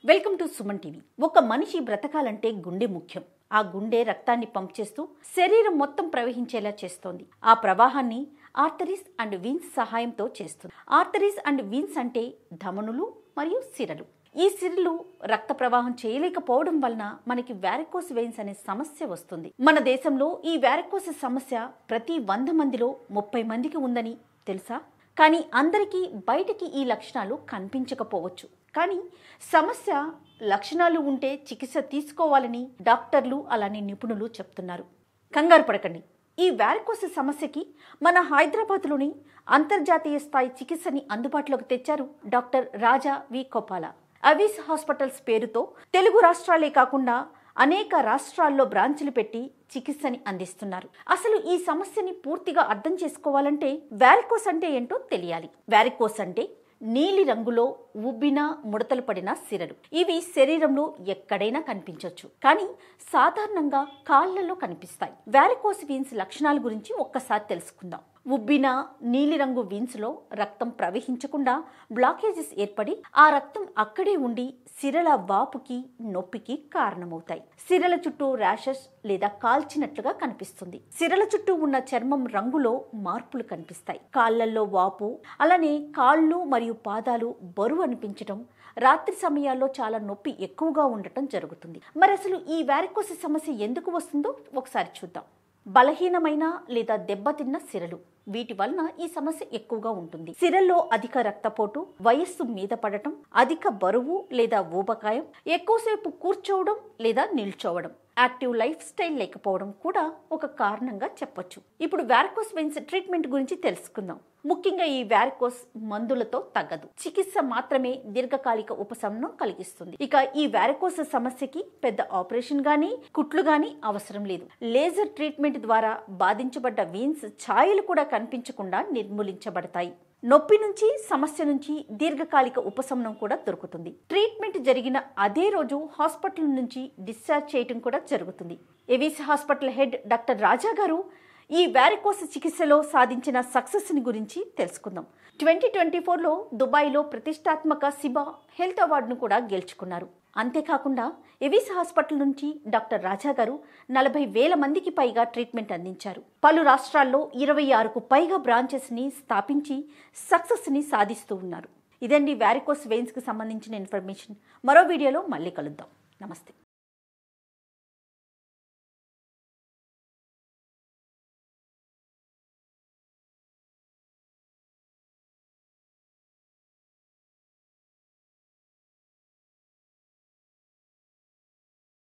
Welcome to Suman TV. ఒక మనిషి బ్రతకాలంటే గుండె ముఖ్యం. ఆ గుండె రక్తాన్ని పంప్ చేస్తూ శరీరం మొత్తం ప్రవహించేలా చేస్తోంది. ఆ ప్రవాహాన్ని ఆర్టరీస్ అండ్ వీన్స్ సహాయంతో చేస్తుంది. ఆర్టరీస్ అండ్ వీన్స్ అంటే ధమనులు మరియు సిరలు. ఈ సిరలు రక్త ప్రవాహం చేయలేకపోవడం వలన మనకి వారికోస్ వెయిన్స్ అనే సమస్య వస్తుంది. మన దేశంలో ఈ వారికోస్ సమస్య ప్రతి 100 మందిలో 30 మందికి ఉందని తెలుసా? కానీ అందరికీ బయటికి ఈ లక్షణాలు కనిపించకపోవచ్చు. కానీ సమస్య లక్షణాలు ఉంటే చికిత్స తీసుకోవాలని డాక్టర్లు అలానే నిపుణులు చెప్తున్నారు. కంగారు పడకండి. ఈ వారికోస్ సమస్యకి మన హైదరాబాద్లోని అంతర్జాతీయ స్థాయి చికిత్సని అందుబాటులోకి తెచ్చారు డాక్టర్ రాజా వి కొపాలా. అవీస్ హాస్పిటల్స్ పేరుతో తెలుగు రాష్ట్రాలే కాకుండా అనేక రాష్ట్రాల్లో బ్రాంచ్లు పెట్టి చికిత్సని అందిస్తున్నారు. అసలు ఈ సమస్యని పూర్తిగా అర్థం చేసుకోవాలంటే వారికోస్ అంటే ఏంటో తెలియాలి. వారికోస్ అంటే నీలి రంగులో ఉబ్బిన ముడతలు పడిన సిరలు. ఇవి శరీరంలో ఎక్కడైనా కనిపించవచ్చు, కానీ సాధారణంగా కాళ్లలో కనిపిస్తాయి. వారికోస్ వీన్స్ లక్షణాల గురించి ఒక్కసారి తెలుసుకుందాం. ఉబ్బిన నీలిరంగు వీన్స్ లో రక్తం ప్రవహించకుండా బ్లాకేజెస్ ఏర్పడి ఆ రక్తం అక్కడే ఉండి సిరల వాపుకి నొప్పికి కారణమవుతాయి. సిరల చుట్టూ ర్యాషెస్ లేదా కాల్చినట్లుగా కనిపిస్తుంది. సిరల చుట్టూ ఉన్న చర్మం రంగులో మార్పులు కనిపిస్తాయి. కాళ్లల్లో వాపు, అలానే కాళ్ళు మరియు పాదాలు బరువు అనిపించడం, రాత్రి సమయాల్లో చాలా నొప్పి ఎక్కువగా ఉండటం జరుగుతుంది. మరి అసలు ఈ వారికోస్ సమస్య ఎందుకు వస్తుందో ఒకసారి చూద్దాం. బలహీనమైన లేదా దెబ్బతిన్న సిరలు, వీటి వలన ఈ సమస్య ఎక్కువగా ఉంటుంది. సిరల్లో అధిక రక్తపోటు, వయస్సు మీద పడటం, అధిక బరువు లేదా ఊబకాయం, ఎక్కువసేపు కూర్చోవడం లేదా నిల్చోవడం, యాక్టివ్ లైఫ్ స్టైల్ లేకపోవడం కూడా ఒక కారణంగా చెప్పొచ్చు. ఇప్పుడు వారికోస్ వెయిన్స్ ట్రీట్మెంట్ గురించి తెలుసుకుందాం. ముఖ్యంగా ఈ వారికోస్ మందులతో తగ్గదు. చికిత్స మాత్రమే దీర్ఘకాలిక ఉపశమనం కలిగిస్తుంది. ఇక ఈ వారికోస్ సమస్యకి పెద్ద ఆపరేషన్ గానీ కుట్లు గానీ అవసరం లేదు. లేజర్ ట్రీట్మెంట్ ద్వారా బాధించబడ్డ వీన్స్ ఛాయలు కూడా కనిపించకుండా నిర్మూలించబడతాయి. నొప్పి నుంచి, సమస్య నుంచి దీర్ఘకాలిక ఉపశమనం కూడా దొరుకుతుంది. ట్రీట్మెంట్ జరిగిన అదే రోజు హాస్పిటల్ నుంచి డిశ్చార్జ్ చేయడం కూడా జరుగుతుంది. ఏవీసీ హాస్పిటల్ హెడ్ డాక్టర్ రాజా గారు ఈ వారికోస్ చికిత్సలో సాధించిన సక్సెస్ ని గురించి తెలుసుకుందాం. 2024లో దుబాయ్లో ప్రతిష్టాత్మక సిబా హెల్త్ అవార్డును కూడా గెలుచుకున్నారు. అంతేకాకుండా ఏవీసీ హాస్పిటల్ నుంచి డాక్టర్ రాజా గారు 40,000 మందికి పైగా ట్రీట్మెంట్ అందించారు. పలు రాష్ట్రాల్లో 26కు పైగా బ్రాంచెస్ ని స్థాపించి సక్సెస్ ని సాధిస్తూ ఉన్నారు. ఇదండి వారికోస్ వెయిన్స్ కి సంబంధించిన ఇన్ఫర్మేషన్. మరో వీడియోలో మళ్ళీ కలుద్దాం. నమస్తే.